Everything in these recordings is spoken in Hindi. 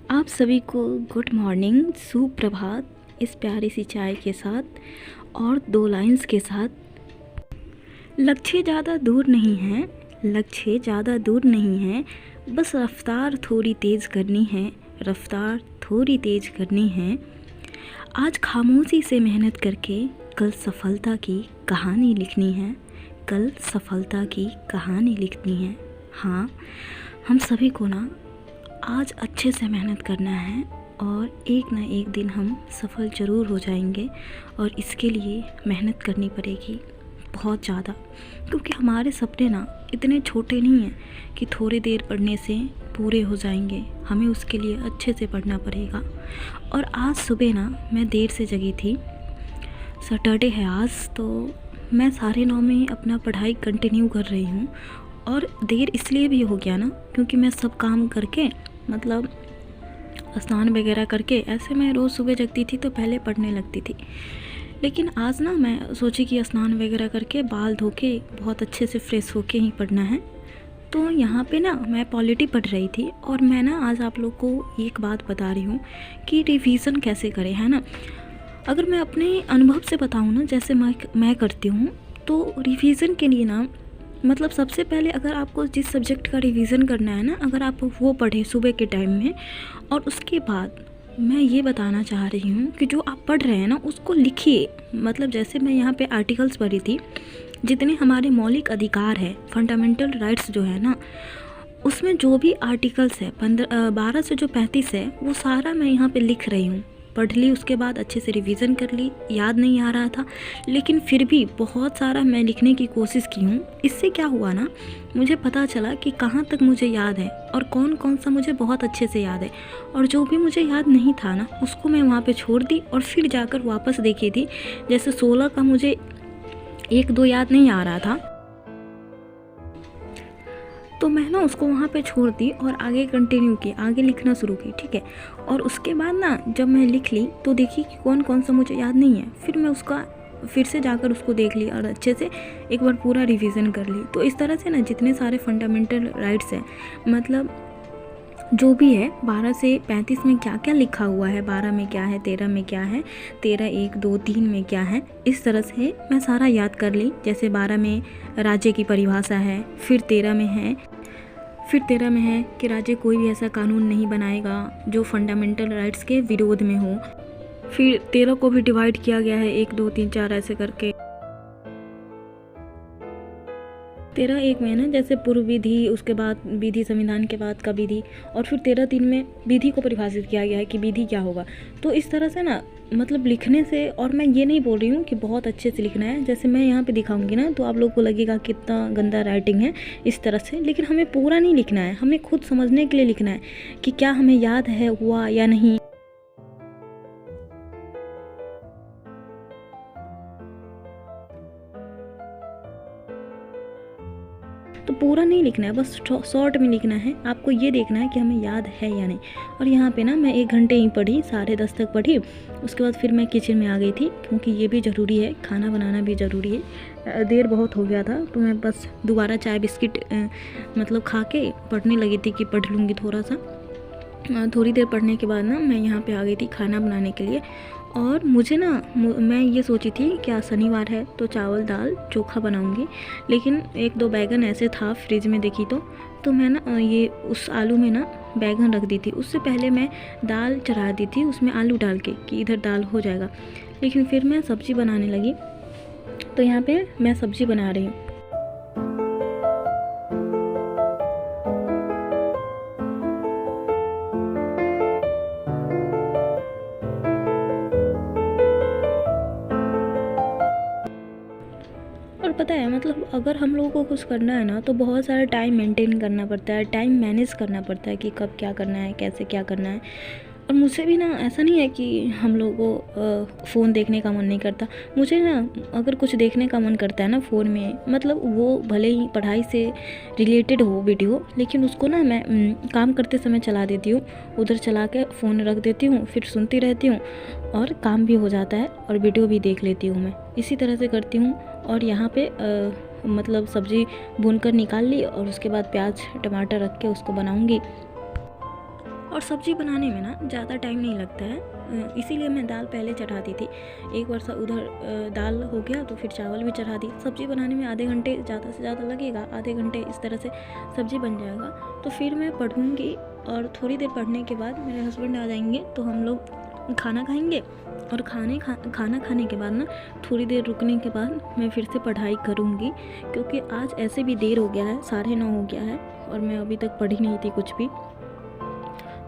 आप सभी को गुड मॉर्निंग, सुप्रभात। इस प्यारी सी चाय के साथ और 2 लाइंस के साथ। लक्ष्य ज़्यादा दूर नहीं है, लक्ष्य ज़्यादा दूर नहीं है, बस रफ्तार थोड़ी तेज़ करनी है, रफ्तार थोड़ी तेज़ करनी है। आज खामोशी से मेहनत करके कल सफलता की कहानी लिखनी है, कल सफलता की कहानी लिखनी है। हाँ, हम सभी को ना आज अच्छे से मेहनत करना है और एक ना एक दिन हम सफल ज़रूर हो जाएंगे। और इसके लिए मेहनत करनी पड़ेगी बहुत ज़्यादा, क्योंकि हमारे सपने ना इतने छोटे नहीं हैं कि थोड़ी देर पढ़ने से पूरे हो जाएंगे। हमें उसके लिए अच्छे से पढ़ना पड़ेगा। और आज सुबह ना मैं देर से जगी थी, सैटरडे है आज, तो मैं 9:30 में अपना पढ़ाई कंटिन्यू कर रही हूँ। और देर इसलिए भी हो गया ना, क्योंकि मैं सब काम करके मतलब स्नान वगैरह करके, ऐसे मैं रोज़ सुबह जगती थी तो पहले पढ़ने लगती थी। लेकिन आज ना मैं सोची कि स्नान वगैरह करके बाल धो के बहुत अच्छे से फ्रेश होके ही पढ़ना है। तो यहाँ पे ना मैं पॉलिटी पढ़ रही थी और मैं ना आज आप लोग को एक बात बता रही हूँ कि रिवीज़न कैसे करें, है ना। अगर मैं अपने अनुभव से बताऊँ ना, जैसे मैं करती हूँ, तो रिवीज़न के लिए ना मतलब सबसे पहले अगर आपको जिस सब्जेक्ट का रिवीज़न करना है ना, अगर आप वो पढ़ें सुबह के टाइम में, और उसके बाद मैं ये बताना चाह रही हूँ कि जो आप पढ़ रहे हैं ना उसको लिखिए। मतलब जैसे मैं यहाँ पे आर्टिकल्स पढ़ी थी, जितने हमारे मौलिक अधिकार है, फंडामेंटल राइट्स जो है ना, उसमें जो भी आर्टिकल्स है 12 से जो 35 है, वो सारा मैं यहाँ पे लिख रही हूँ। पढ़ ली, उसके बाद अच्छे से रिवीज़न कर ली। याद नहीं आ रहा था, लेकिन फिर भी बहुत सारा मैं लिखने की कोशिश की हूँ। इससे क्या हुआ ना, मुझे पता चला कि कहाँ तक मुझे याद है और कौन कौन सा मुझे बहुत अच्छे से याद है। और जो भी मुझे याद नहीं था ना, उसको मैं वहाँ पे छोड़ दी और फिर जाकर वापस देखी थी। जैसे 16 का मुझे 1-2 याद नहीं आ रहा था, तो मैं ना उसको वहाँ पे छोड़ दी और आगे कंटिन्यू की, आगे लिखना शुरू की, ठीक है। और उसके बाद ना जब मैं लिख ली तो देखी कि कौन कौन सा मुझे याद नहीं है। फिर मैं उसका फिर से जाकर उसको देख ली और अच्छे से एक बार पूरा रिवीजन कर ली। तो इस तरह से ना जितने सारे फंडामेंटल राइट्स हैं, मतलब जो भी है 12 से 35 में क्या क्या लिखा हुआ है, 12 में क्या है, 13 में क्या है, 13 1 2 3 में क्या है, इस तरह से मैं सारा याद कर ली। जैसे 12 में राज्य की परिभाषा है, फिर 13 में है कि राज्य कोई भी ऐसा कानून नहीं बनाएगा जो फंडामेंटल राइट्स के विरोध में हो। फिर 13 को भी डिवाइड किया गया है 1 2 3 4 ऐसे करके। 13 एक में है ना, जैसे पूर्व विधि, उसके बाद विधि, संविधान के बाद का विधि, और फिर 13 3 में विधि को परिभाषित किया गया है कि विधि क्या होगा। तो इस तरह से ना मतलब लिखने से, और मैं ये नहीं बोल रही हूँ कि बहुत अच्छे से लिखना है, जैसे मैं यहाँ पे दिखाऊंगी ना तो आप लोग को लगेगा कितना गंदा राइटिंग है इस तरह से। लेकिन हमें पूरा नहीं लिखना है, हमें खुद समझने के लिए लिखना है कि क्या हमें याद है हुआ या नहीं। तो पूरा नहीं लिखना है, बस शॉर्ट में लिखना है। आपको ये देखना है कि हमें याद है या नहीं। और यहाँ पे ना मैं 1 घंटे ही पढ़ी, 10:30 तक पढ़ी। उसके बाद फिर मैं किचन में आ गई थी, क्योंकि ये भी ज़रूरी है, खाना बनाना भी ज़रूरी है। देर बहुत हो गया था, तो मैं बस दोबारा चाय बिस्किट मतलब खा के पढ़ने लगी थी कि पढ़ लूँगी थोड़ा सा। थोड़ी देर पढ़ने के बाद ना मैं यहाँ पे आ गई थी खाना बनाने के लिए। और मुझे ना मैं ये सोची थी कि आज शनिवार है तो चावल दाल चोखा बनाऊंगी, लेकिन 1-2 बैगन ऐसे था फ्रिज में देखी तो मैं ना ये उस आलू में ना बैगन रख दी थी। उससे पहले मैं दाल चढ़ा दी थी उसमें आलू डाल के कि इधर दाल हो जाएगा। लेकिन फिर मैं सब्ज़ी बनाने लगी, तो यहाँ पे मैं सब्ज़ी बना रही हूँ। और पता है, मतलब अगर हम लोगों को कुछ करना है ना, तो बहुत सारा टाइम मेंटेन करना पड़ता है, टाइम मैनेज करना पड़ता है कि कब क्या करना है, कैसे क्या करना है। और मुझे भी ना ऐसा नहीं है कि हम लोगों को फ़ोन देखने का मन नहीं करता। मुझे ना अगर कुछ देखने का मन करता है ना फ़ोन में, मतलब वो भले ही पढ़ाई से रिलेटेड हो वीडियो, लेकिन उसको ना मैं काम करते समय चला देती हूँ। उधर चला के फ़ोन रख देती हूँ, फिर सुनती रहती हूँ और काम भी हो जाता है और वीडियो भी देख लेती हूँ मैं। इसी तरह से करती हूँ। और यहाँ पे मतलब सब्ज़ी भून कर निकाल ली और उसके बाद प्याज टमाटर रख के उसको बनाऊँगी। और सब्ज़ी बनाने में ना ज़्यादा टाइम नहीं लगता है, इसीलिए मैं दाल पहले चढ़ा दी थी। एक बार उधर दाल हो गया तो फिर चावल भी चढ़ा दी। सब्ज़ी बनाने में आधे घंटे ज़्यादा से ज़्यादा लगेगा, आधे घंटे इस तरह से सब्ज़ी बन जाएगा। तो फिर मैं पढ़ूँगी और थोड़ी देर पढ़ने के बाद मेरे हस्बैंड आ जाएंगे तो हम लोग खाना खाएंगे। और खाना खाने के बाद ना थोड़ी देर रुकने के बाद मैं फिर से पढ़ाई करूँगी, क्योंकि आज ऐसे भी देर हो गया है, 9:30 हो गया है और मैं अभी तक पढ़ी नहीं थी कुछ भी।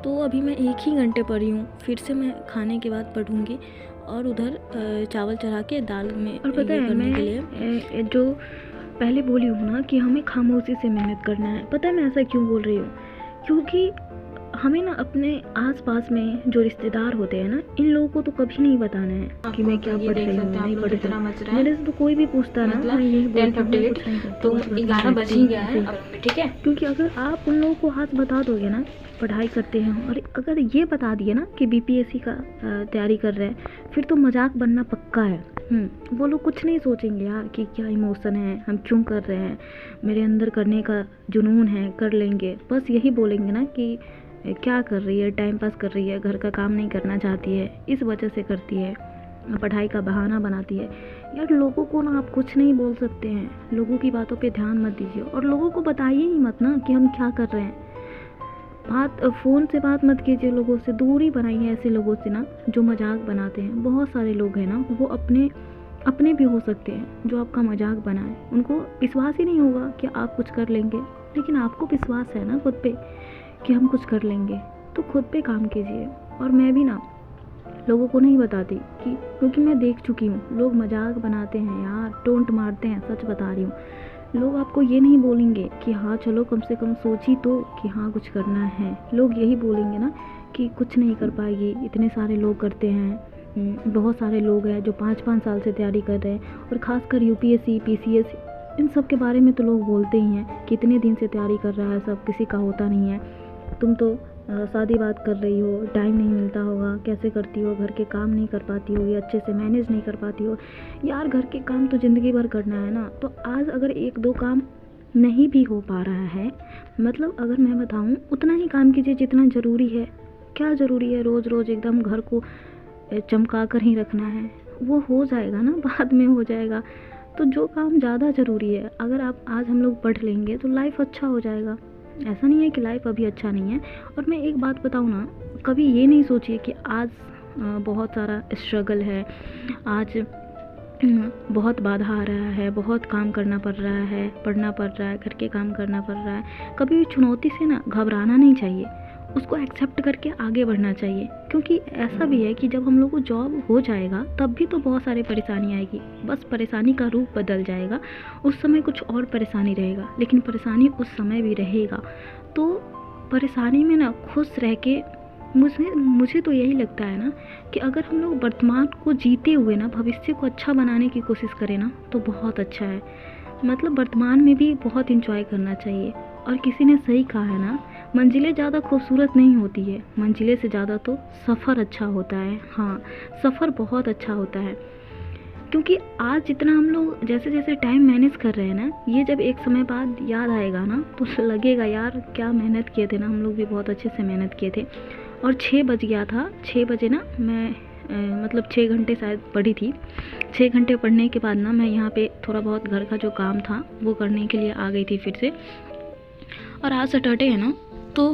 तो अभी मैं 1 ही घंटे पढ़ी हूँ, फिर से मैं खाने के बाद पढ़ूँगी और उधर चावल चढ़ा के दाल में। और पता है करने के लिए जो पहले बोली हूँ ना कि हमें खामोशी से मेहनत करना है। पता है मैं ऐसा क्यों बोल रही हूँ? क्योंकि हमें ना अपने आसपास में जो रिश्तेदार होते हैं ना, इन लोगों को तो कभी नहीं बताना है कि मैं क्या पढ़ रही हूँ, नहीं पढ़ रही हूँ। मेरे से तो कोई भी पूछता ना, मैं यही बोलती हूँ तो 11 बज ही गया है, ठीक है। क्योंकि अगर आप उन लोगों को हाथ बता दोगे ना पढ़ाई करते हैं, और अगर ये बता दिए ना कि बीपीएससी का तैयारी कर रहे हैं, फिर तो मजाक बनना पक्का है। वो लोग कुछ नहीं सोचेंगे यार कि क्या इमोशन है, हम क्यों कर रहे हैं, मेरे अंदर करने का जुनून है, कर लेंगे। बस यही बोलेंगे ना कि क्या कर रही है, टाइम पास कर रही है, घर का काम नहीं करना चाहती है, इस वजह से करती है, पढ़ाई का बहाना बनाती है। यार लोगों को ना आप कुछ नहीं बोल सकते हैं, लोगों की बातों पे ध्यान मत दीजिए और लोगों को बताइए ही मत ना कि हम क्या कर रहे हैं। फ़ोन से बात मत कीजिए लोगों से, दूरी बनाइए ऐसे लोगों से ना जो मजाक बनाते हैं। बहुत सारे लोग हैं ना, वो अपने भी हो सकते हैं जो आपका मजाक बनाए। उनको विश्वास ही नहीं होगा कि आप कुछ कर लेंगे, लेकिन आपको विश्वास है ना खुद पे कि हम कुछ कर लेंगे, तो खुद पे काम कीजिए। और मैं भी ना लोगों को नहीं बताती क्योंकि मैं देख चुकी हूँ, लोग मजाक बनाते हैं यार, टोंट मारते हैं। सच बता रही हूँ, लोग आपको ये नहीं बोलेंगे कि हाँ चलो कम से कम सोची तो कि हाँ कुछ करना है। लोग यही बोलेंगे ना कि कुछ नहीं कर पाएगी, इतने सारे लोग करते हैं। बहुत सारे लोग हैं जो 5-5 साल से तैयारी कर रहे हैं, और ख़ासकर यूपीएससी, पीसीएस, इन सब के बारे में तो लोग बोलते ही हैं कि इतने दिन से तैयारी कर रहा है सब, किसी का होता नहीं है। तुम तो शादी बात कर रही हो, टाइम नहीं मिलता होगा, कैसे करती हो, घर के काम नहीं कर पाती हो, या अच्छे से मैनेज नहीं कर पाती हो। यार घर के काम तो ज़िंदगी भर करना है ना। तो आज अगर 1-2 काम नहीं भी हो पा रहा है, मतलब अगर मैं बताऊं, उतना ही काम कीजिए जितना ज़रूरी है। क्या ज़रूरी है रोज़ रोज़ एकदम घर को चमका कर ही रखना है? वो हो जाएगा ना, बाद में हो जाएगा। तो जो काम ज़्यादा ज़रूरी है, अगर आप आज हम लोग पढ़ लेंगे तो लाइफ अच्छा हो जाएगा। ऐसा नहीं है कि लाइफ अभी अच्छा नहीं है। और मैं एक बात बताऊँ ना, कभी ये नहीं सोचिए कि आज बहुत सारा स्ट्रगल है, आज बहुत बाधा आ रहा है, बहुत काम करना पड़ रहा है, पढ़ना पड़ रहा है, घर के काम करना पड़ रहा है। कभी भी चुनौती से ना घबराना नहीं चाहिए, उसको एक्सेप्ट करके आगे बढ़ना चाहिए। क्योंकि ऐसा भी है कि जब हम लोग को जॉब हो जाएगा तब भी तो बहुत सारी परेशानी आएगी, बस परेशानी का रूप बदल जाएगा। उस समय कुछ और परेशानी रहेगा, लेकिन परेशानी उस समय भी रहेगा। तो परेशानी में ना खुश रह के, मुझे तो यही लगता है ना कि अगर हम लोग वर्तमान को जीते हुए ना भविष्य को अच्छा बनाने की कोशिश करें ना तो बहुत अच्छा है। मतलब वर्तमान में भी बहुत इंजॉय करना चाहिए। और किसी ने सही कहा है ना, मंजिलें ज़्यादा खूबसूरत नहीं होती है, मंजिलें से ज़्यादा तो सफ़र अच्छा होता है। हाँ, सफ़र बहुत अच्छा होता है। क्योंकि आज जितना हम लोग जैसे जैसे टाइम मैनेज कर रहे हैं ना, ये जब एक समय बाद याद आएगा ना तो लगेगा यार क्या मेहनत किए थे ना, हम लोग भी बहुत अच्छे से मेहनत किए थे। और 6 बज गया था, 6 बजे ना मैं मतलब 6 घंटे शायद पढ़ी थी। 6 घंटे पढ़ने के बाद ना मैं यहाँ पे थोड़ा बहुत घर का जो काम था वो करने के लिए आ गई थी फिर से। और आज सैटरडे है ना, तो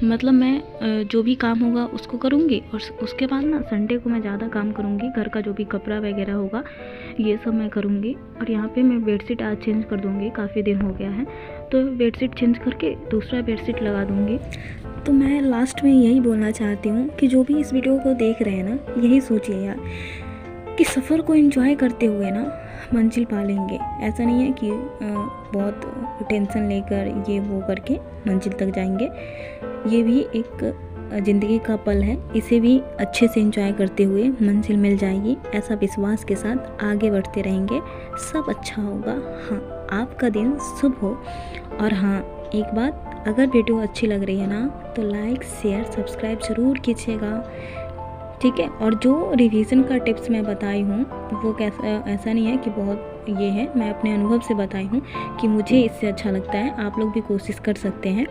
मतलब मैं जो भी काम होगा उसको करूँगी, और उसके बाद ना संडे को मैं ज़्यादा काम करूँगी। घर का जो भी कपड़ा वगैरह होगा ये सब मैं करूँगी। और यहाँ पे मैं बेडशीट आज चेंज कर दूँगी, काफ़ी दिन हो गया है, तो बेडशीट चेंज करके दूसरा बेडशीट लगा दूँगी। तो मैं लास्ट में यही बोलना चाहती हूँ कि जो भी इस वीडियो को देख रहे हैं ना, यही सोचिए यार कि सफ़र को एंजॉय करते हुए ना मंजिल पा लेंगे। ऐसा नहीं है कि बहुत टेंशन लेकर ये वो करके मंजिल तक जाएंगे। ये भी एक ज़िंदगी का पल है, इसे भी अच्छे से एंजॉय करते हुए मंजिल मिल जाएगी। ऐसा विश्वास के साथ आगे बढ़ते रहेंगे, सब अच्छा होगा। हाँ, आपका दिन शुभ हो। और हाँ, एक बात, अगर वीडियो अच्छी लग रही है ना तो लाइक, शेयर, सब्सक्राइब ज़रूर कीजिएगा, ठीक है। और जो रिवीजन का टिप्स मैं बताई हूँ वो कैसा, ऐसा नहीं है कि बहुत ये है, मैं अपने अनुभव से बताई हूँ कि मुझे इससे अच्छा लगता है। आप लोग भी कोशिश कर सकते हैं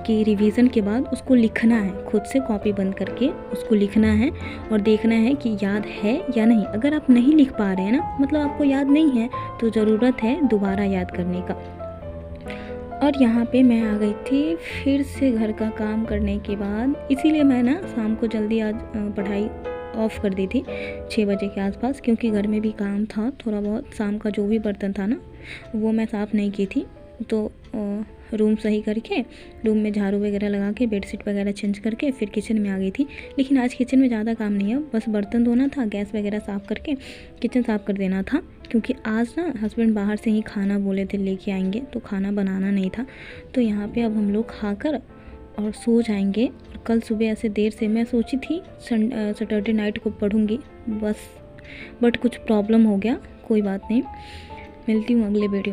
कि रिवीजन के बाद उसको लिखना है, खुद से कॉपी बंद करके उसको लिखना है और देखना है कि याद है या नहीं। अगर आप नहीं लिख पा रहे हैं ना, मतलब आपको याद नहीं है, तो ज़रूरत है दोबारा याद करने का। और यहाँ पे मैं आ गई थी फिर से घर का काम करने के बाद, इसीलिए मैं ना शाम को जल्दी आज पढ़ाई ऑफ़ कर दी थी 6 बजे के आसपास, क्योंकि घर में भी काम था थोड़ा बहुत। शाम का जो भी बर्तन था ना वो मैं साफ़ नहीं की थी, तो रूम सही करके रूम में झाड़ू वगैरह लगा के बेडशीट वगैरह चेंज करके फिर किचन में आ गई थी। लेकिन आज किचन में ज़्यादा काम नहीं है, बस बर्तन धोना था, गैस वगैरह साफ़ करके किचन साफ़ कर देना था, क्योंकि आज ना हस्बैंड बाहर से ही खाना बोले थे लेके आएंगे, तो खाना बनाना नहीं था। तो यहाँ पे अब हम लोग खाकर और सो जाएंगे। और कल सुबह ऐसे देर से मैं सोची थी सैटरडे नाइट को पढ़ूँगी बस, बट कुछ प्रॉब्लम हो गया, कोई बात नहीं। मिलती हूँ अगले वीडियो।